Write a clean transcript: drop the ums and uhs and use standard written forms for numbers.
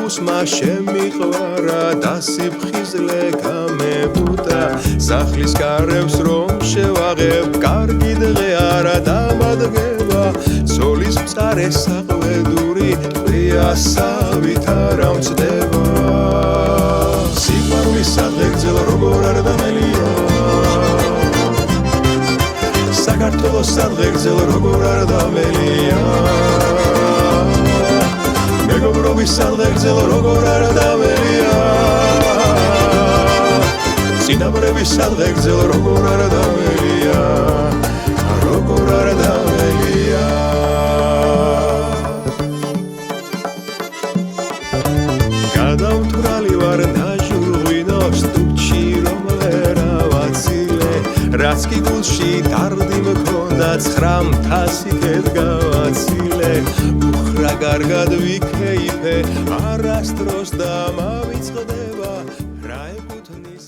ხუსმა შემიყვარა და სიფხიზლე გამებუტა სახლის კარებს რომ შევაღებ კარგი დღე არა დამადგება ზოლის მწარე საყვედური ყრიასავით არ ამწდება სიყვარულის სადღეგრძელ როგორ არ დამელია საქართველოს სადღეგრძელ როგორ არ დამელია მეგობრობის სადღეგრძელ როგორ არ დამელია წინაპრების სადღეგრძელ როგორ არ დამელია როგორ არ დამელია გადავთვრალი ვარ ნაჟურღვინოს ტუჩი რომ ვერ ავაცილე რაც კი გულში დარდი მქონდა 900-ით გავაცილე უხრა კარგად ვიქეიფე არასდროს და მავიწყდება რა ეკუთვნის